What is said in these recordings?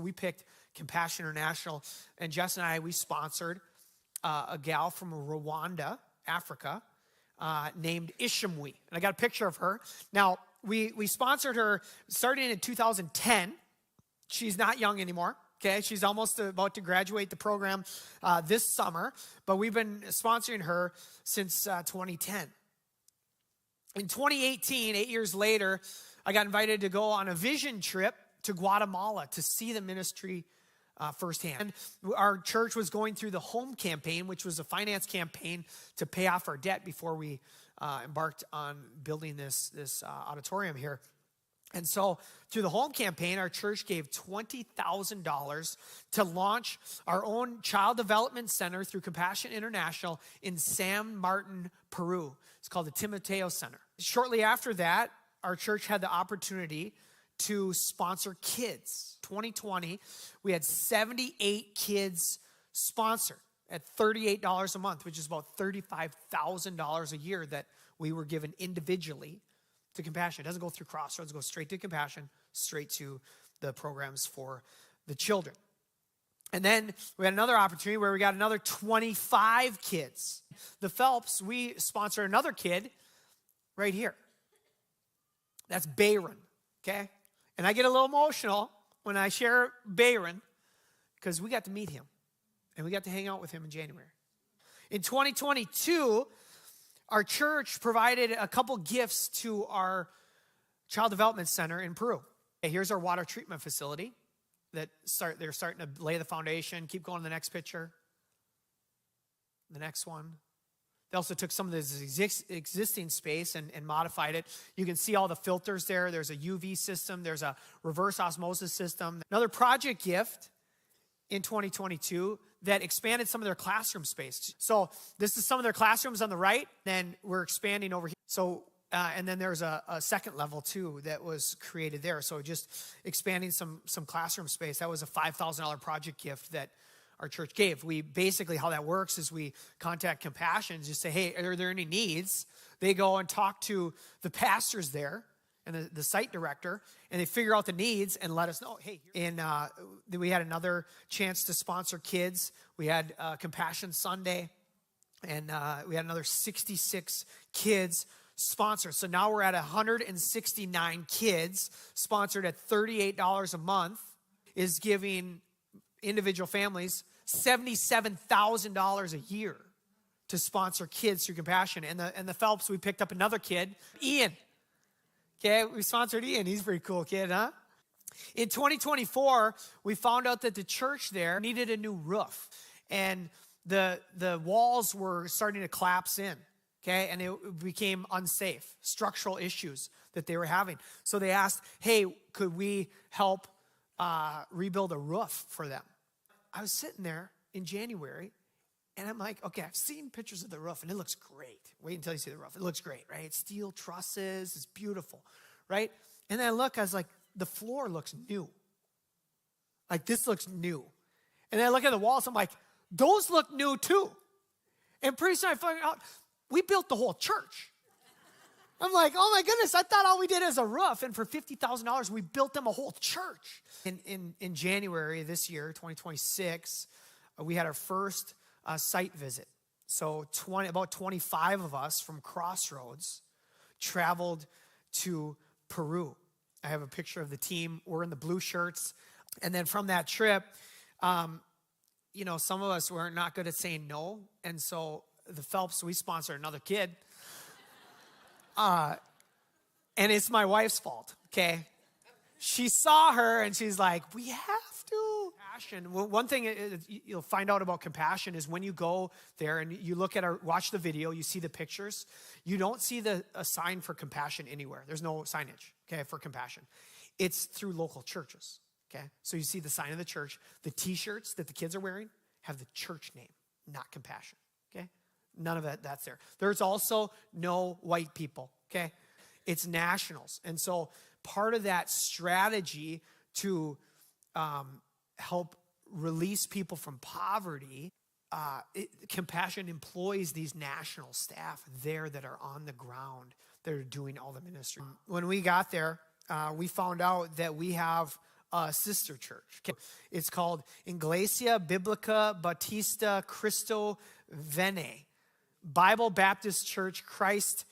we picked Compassion International, and Jess and I, we sponsored a gal from Rwanda, Africa, named Ishimwe. And I got a picture of her. Now, we sponsored her starting in 2010. She's not young anymore. Okay, she's almost about to graduate the program this summer, but we've been sponsoring her since 2010. In 2018, 8 years later, I got invited to go on a vision trip to Guatemala to see the ministry firsthand. And our church was going through the HOME campaign, which was a finance campaign to pay off our debt before we embarked on building this auditorium here. And so through the HOME campaign, our church gave $20,000 to launch our own child development center through Compassion International in San Martin, Peru. It's called the Timoteo Center. Shortly after that, our church had the opportunity to sponsor kids. 2020, we had 78 kids sponsored at $38 a month, which is about $35,000 a year that we were given individually to Compassion. It doesn't go through Crossroads, it goes straight to Compassion, straight to the programs for the children. And then we had another opportunity where we got another 25 kids. The Phelps, we sponsored another kid right here. That's Bayron, okay? And I get a little emotional when I share Bayron because we got to meet him and we got to hang out with him in January. In 2022, our church provided a couple gifts to our child development center in Peru. Okay, here's our water treatment facility they're starting to lay the foundation. Keep going to the next picture. The next one. They also took some of this existing space and modified it. You can see all the filters there. There's a UV system. There's a reverse osmosis system. Another project gift in 2022 that expanded some of their classroom space. So this is some of their classrooms on the right. Then we're expanding over here. So, and then there's a second level too that was created there. So just expanding some classroom space. That was a $5,000 project gift that our church gave. We basically, how that works is we contact Compassion, just say, hey, are there any needs? They go and talk to the pastors there and the site director, and they figure out the needs and let us know. Hey, and we had another chance to sponsor kids. We had Compassion Sunday, and we had another 66 kids sponsored. So now we're at 169 kids sponsored at $38 a month, is giving individual families $77,000 a year to sponsor kids through Compassion. And the Phelps, we picked up another kid, Ian. Okay, we sponsored Ian. He's a pretty cool kid, huh? In 2024, we found out that the church there needed a new roof. And the walls were starting to collapse in, okay? And it became unsafe, structural issues that they were having. So they asked, hey, could we help rebuild a roof for them? I was sitting there in January, and I'm like, okay, I've seen pictures of the roof, and it looks great. Wait until you see the roof. It looks great, right? It's steel trusses. It's beautiful, right? And then I was like, the floor looks new. Like, this looks new. And then I look at the walls. I'm like, those look new, too. And pretty soon I figured out, we built the whole church. I'm like, oh, my goodness, I thought all we did is a roof. And for $50,000, we built them a whole church. In January this year, 2026, we had our first site visit. So about 25 of us from Crossroads traveled to Peru. I have a picture of the team. We're in the blue shirts. And then from that trip, some of us were not good at saying no. And so the Phelps, we sponsored another kid. And it's my wife's fault, okay? She saw her and she's like, we have to. Compassion. One thing you'll find out about Compassion is when you go there and you watch the video, you see the pictures, you don't see a sign for Compassion anywhere. There's no signage, okay, for Compassion. It's through local churches, okay? So you see the sign of the church. The t-shirts that the kids are wearing have the church name, not Compassion, okay? None of that's there. There's also no white people, okay? It's nationals. And so part of that strategy to help release people from poverty, Compassion employs these national staff there that are on the ground, that are doing all the ministry. When we got there, we found out that we have a sister church. Okay? It's called Iglesia Biblica Bautista Cristo Vene. Bible Baptist Church, Christ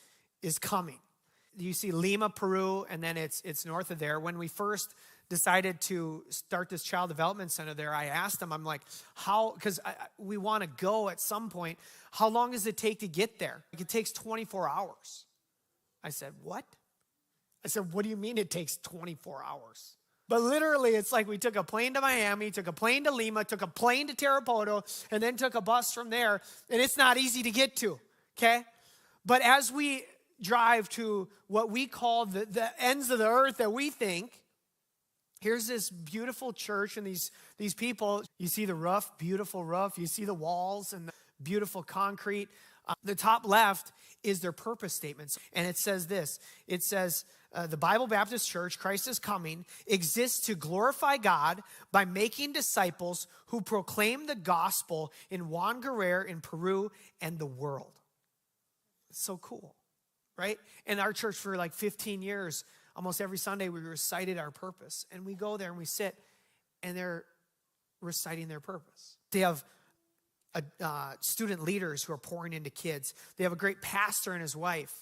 is coming. You see Lima, Peru, and then it's north of there. When we first decided to start this child development center there, I asked them, I'm like, how, because we want to go at some point, how long does it take to get there? Like, it takes 24 hours. I said, what? I said, what do you mean it takes 24 hours? But literally, it's like we took a plane to Miami, took a plane to Lima, took a plane to Tarapoto, and then took a bus from there, and it's not easy to get to, okay? But as we drive to what we call the ends of the earth that we think, here's this beautiful church and these people. You see the roof, beautiful roof. You see the walls and the beautiful concrete. The top left is their purpose statements. And it says this. It says, the Bible Baptist Church, Christ is coming, exists to glorify God by making disciples who proclaim the gospel in Juan Guerrero in Peru and the world. It's so cool, right? In our church for like 15 years, almost every Sunday we recited our purpose. And we go there and we sit and they're reciting their purpose. They have student leaders who are pouring into kids. They have a great pastor and his wife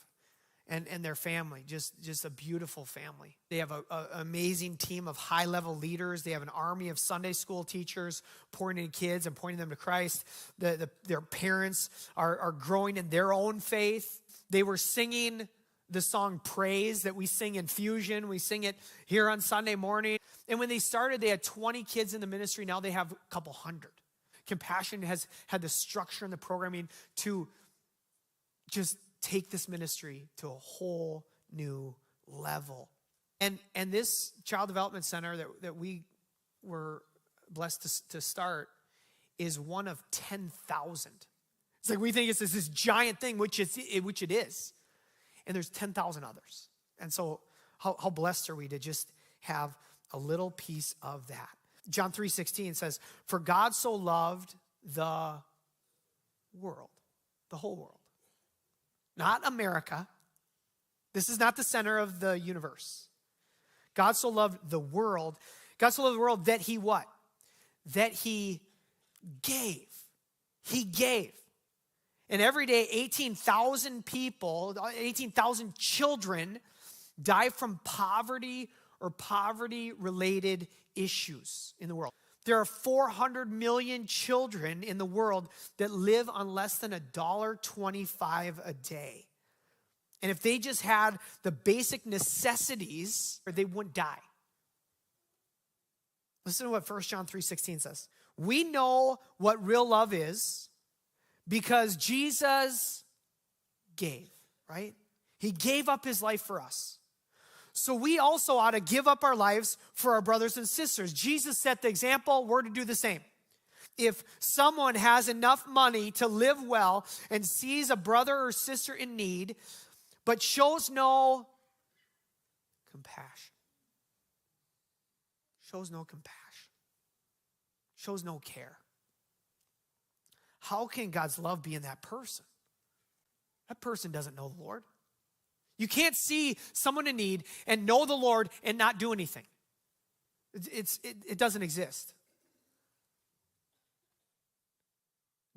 and their family, just a beautiful family. They have an amazing team of high-level leaders. They have an army of Sunday school teachers pouring into kids and pointing them to Christ. Their parents are growing in their own faith. They were singing the song Praise that we sing in Fusion. We sing it here on Sunday morning. And when they started, they had 20 kids in the ministry. Now they have a couple hundred. Compassion has had the structure and the programming to just take this ministry to a whole new level. And this child development center that we were blessed to start is one of 10,000. It's like we think it's this giant thing, which it is. And there's 10,000 others. And so how blessed are we to just have a little piece of that? John 3:16 says, for God so loved the world, the whole world. Not America. This is not the center of the universe. God so loved the world. God so loved the world that he what? That he gave. He gave. And every day, 18,000 people, 18,000 children die from poverty or poverty-related issues in the world. There are 400 million children in the world that live on less than $1.25 a day. And if they just had the basic necessities, they wouldn't die. Listen to what 1 John 3:16 says. We know what real love is because Jesus gave, right? He gave up his life for us. So we also ought to give up our lives for our brothers and sisters. Jesus set the example. We're to do the same. If someone has enough money to live well and sees a brother or sister in need, but shows no compassion, shows no care, how can God's love be in that person? That person doesn't know the Lord. You can't see someone in need and know the Lord and not do anything. It doesn't exist.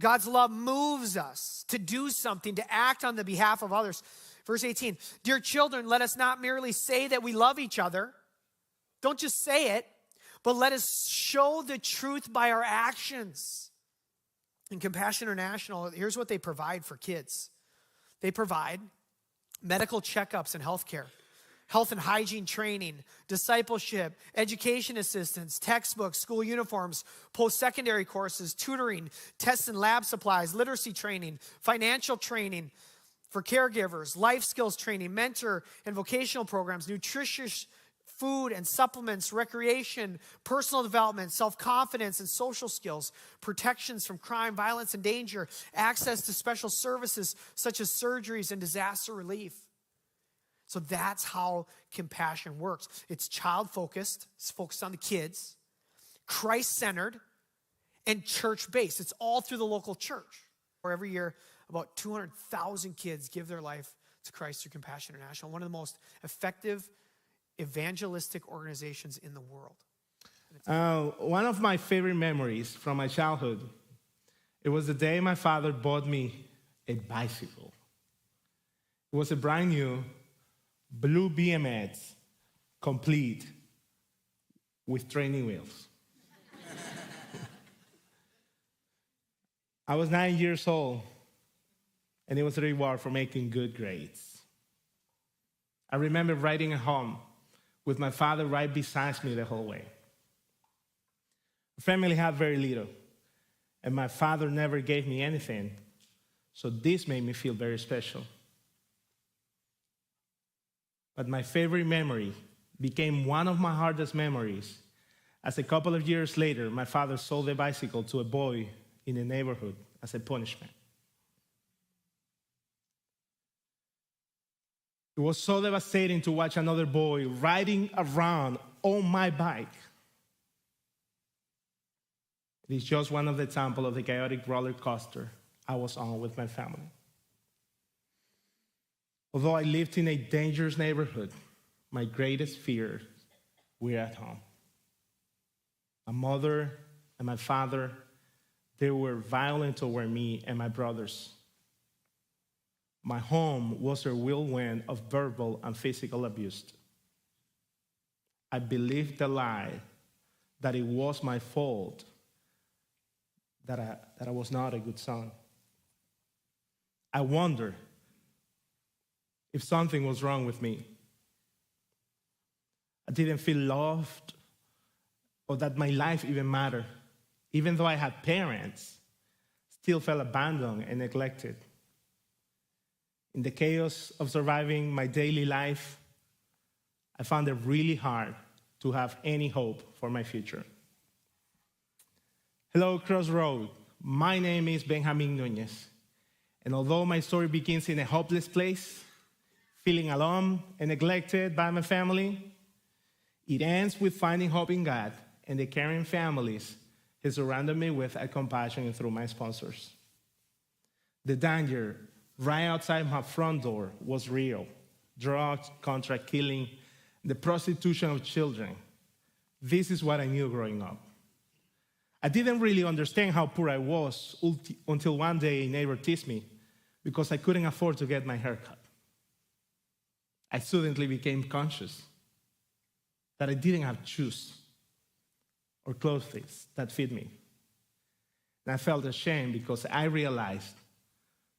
God's love moves us to do something, to act on the behalf of others. Verse 18, dear children, let us not merely say that we love each other. Don't just say it, but let us show the truth by our actions. In Compassion International, here's what they provide for kids. They provide medical checkups and healthcare, health and hygiene training, discipleship, education assistance, textbooks, school uniforms, post-secondary courses, tutoring, tests and lab supplies, literacy training, financial training for caregivers, life skills training, mentor and vocational programs, nutritious food and supplements, recreation, personal development, self-confidence and social skills, protections from crime, violence, and danger, access to special services such as surgeries and disaster relief. So that's how compassion works. It's child-focused. It's focused on the kids, Christ-centered, and church-based. It's all through the local church. Or every year, about 200,000 kids give their life to Christ through Compassion International, one of the most effective evangelistic organizations in the world. One of my favorite memories from my childhood, it was the day my father bought me a bicycle. It was a brand new blue BMX, complete with training wheels. I was 9 years old, and it was a reward for making good grades. I remember riding at home with my father right beside me the whole way. The family had very little, and my father never gave me anything, so this made me feel very special. But my favorite memory became one of my hardest memories as a couple of years later, my father sold the bicycle to a boy in the neighborhood as a punishment. It was so devastating to watch another boy riding around on my bike. It is just one of the examples of the chaotic roller coaster I was on with my family. Although I lived in a dangerous neighborhood, my greatest fears were at home. My mother and my father, they were violent toward me and my brothers. My home was a whirlwind of verbal and physical abuse. I believed the lie that it was my fault, that I was not a good son. I wondered if something was wrong with me. I didn't feel loved or that my life even mattered. Even though I had parents, still felt abandoned and neglected. In the chaos of surviving my daily life, I found it really hard to have any hope for my future. Hello, Crossroad. My name is Benjamin Nunez. And although my story begins in a hopeless place, feeling alone and neglected by my family, it ends with finding hope in God and the caring families He surrounded me with at Compassion through my sponsors. The danger right outside my front door was real. Drugs, contract killing, the prostitution of children. This is what I knew growing up. I didn't really understand how poor I was until one day a neighbor teased me because I couldn't afford to get my hair cut. I suddenly became conscious that I didn't have shoes or clothes that fit me. And I felt ashamed because I realized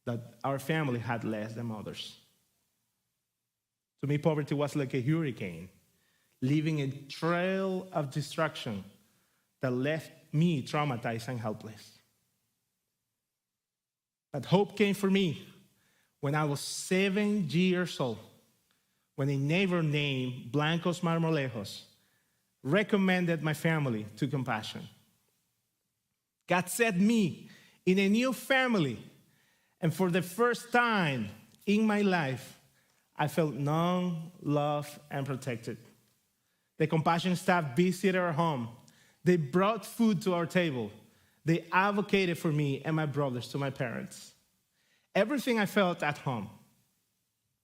that our family had less than others. To me, poverty was like a hurricane, leaving a trail of destruction that left me traumatized and helpless. But hope came for me when I was 7 years old, when a neighbor named Blancos Marmolejos recommended my family to Compassion. God set me in a new family, and for the first time in my life, I felt known, loved, and protected. The Compassion staff visited our home. They brought food to our table. They advocated for me and my brothers to my parents. Everything I felt at home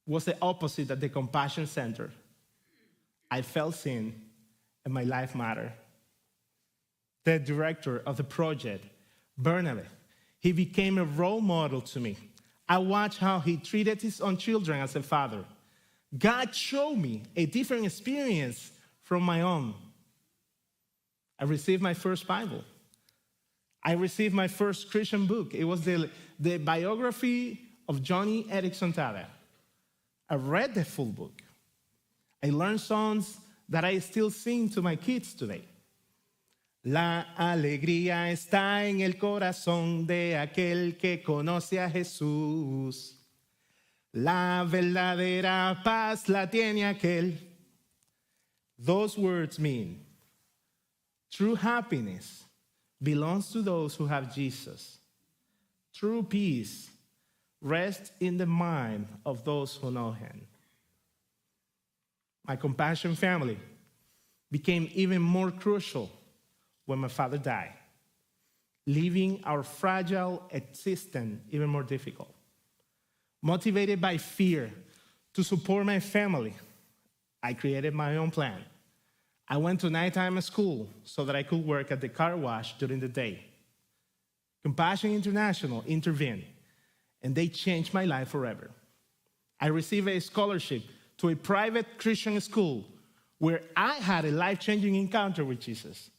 was the opposite at the Compassion Center. I felt seen, and my life mattered. The director of the project, Bernabe, he became a role model to me. I watched how he treated his own children as a father. God showed me a different experience from my own. I received my first Bible. I received my first Christian book. It was the biography of Johnny Erickson Tada. I read the full book. I learned songs that I still sing to my kids today. La alegría está en el corazón de aquel que conoce a Jesús. La verdadera paz la tiene aquel. Those words mean true happiness belongs to those who have Jesus. True peace rests in the mind of those who know Him. My Compassion family became even more crucial when my father died, leaving our fragile existence even more difficult. Motivated by fear to support my family, I created my own plan. I went to nighttime school so that I could work at the car wash during the day. Compassion International intervened, and they changed my life forever. I received a scholarship to a private Christian school where I had a life-changing encounter with Jesus.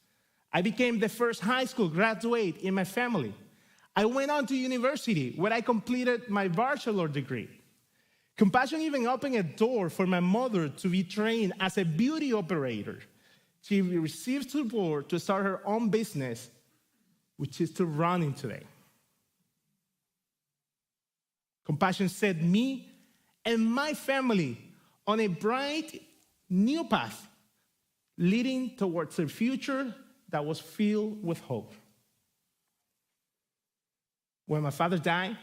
I became the first high school graduate in my family. I went on to university where I completed my bachelor degree. Compassion even opened a door for my mother to be trained as a beauty operator. She received support to start her own business, which is still running today. Compassion set me and my family on a bright new path leading towards a future that was filled with hope. When my father died,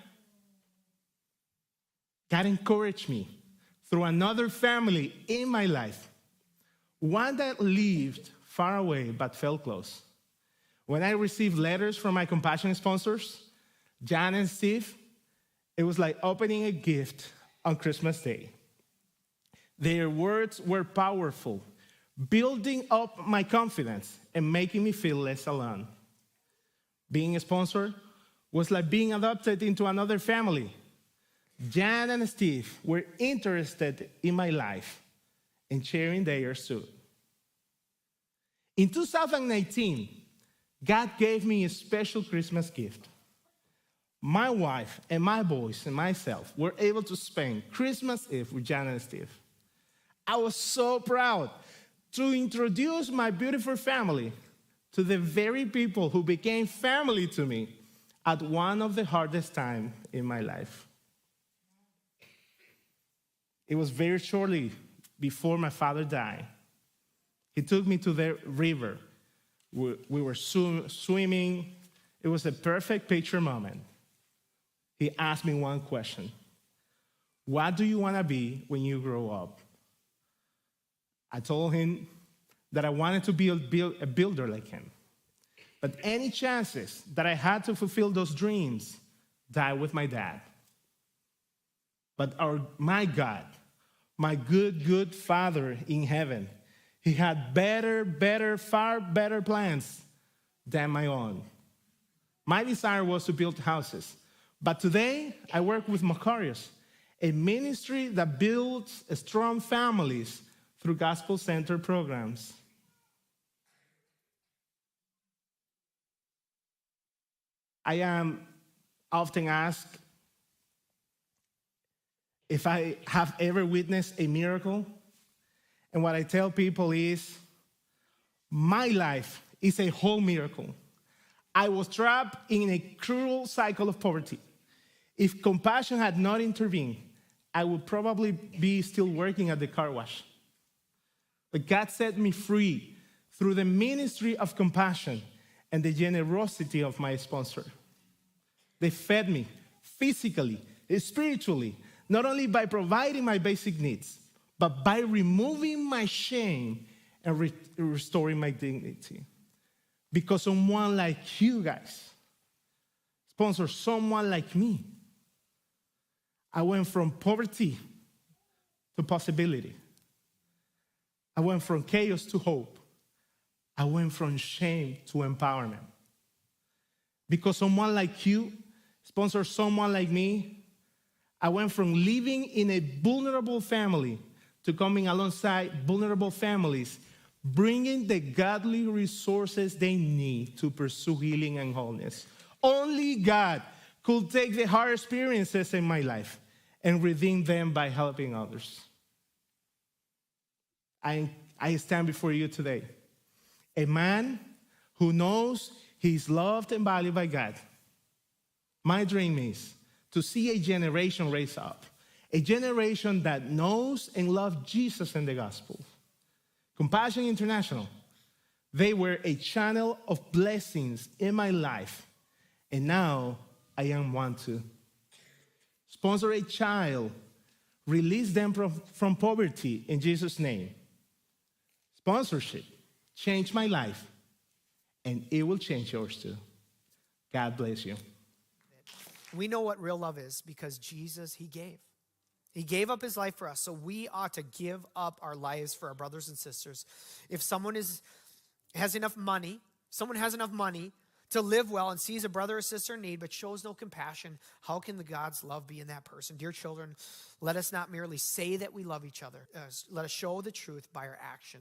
God encouraged me through another family in my life, one that lived far away but felt close. When I received letters from my compassion sponsors, Jan and Steve, it was like opening a gift on Christmas Day. Their words were powerful, building up my confidence and making me feel less alone. Being a sponsor was like being adopted into another family. Jan and Steve were interested in my life and sharing theirs too. In 2019, God gave me a special Christmas gift. My wife and my boys and myself were able to spend Christmas Eve with Jan and Steve. I was so proud to introduce my beautiful family to the very people who became family to me at one of the hardest times in my life. It was very shortly before my father died. He took me to the river. We were swimming. It was a perfect picture moment. He asked me one question. What do you want to be when you grow up? I told him that I wanted to be a builder like him. But any chances that I had to fulfill those dreams died with my dad. But my God, my good Father in heaven, he had far better plans than my own. My desire was to build houses. But today, I work with Macarius, a ministry that builds strong families through gospel-centered programs. I am often asked if I have ever witnessed a miracle. And what I tell people is, my life is a whole miracle. I was trapped in a cruel cycle of poverty. If compassion had not intervened, I would probably be still working at the car wash. But God set me free through the ministry of compassion and the generosity of my sponsor. They fed me physically, spiritually, not only by providing my basic needs, but by removing my shame and restoring my dignity. Because someone like you guys sponsor someone like me. I went from poverty to possibility. I went from chaos to hope. I went from shame to empowerment. Because someone like you sponsors someone like me, I went from living in a vulnerable family to coming alongside vulnerable families, bringing the godly resources they need to pursue healing and wholeness. Only God could take the hard experiences in my life and redeem them by helping others. I stand before you today, a man who knows he's loved and valued by God. My dream is to see a generation raise up, a generation that knows and loves Jesus and the gospel. Compassion International, they were a channel of blessings in my life, and now I am one too. Sponsor a child, release them from poverty in Jesus' name. Sponsorship changed my life, and it will change yours too. God bless you. We know what real love is because Jesus, he gave. He gave up his life for us, so we ought to give up our lives for our brothers and sisters. If someone has enough money to live well and sees a brother or sister in need but shows no compassion, how can the God's love be in that person? Dear children, let us not merely say that we love each other. Let us show the truth by our actions.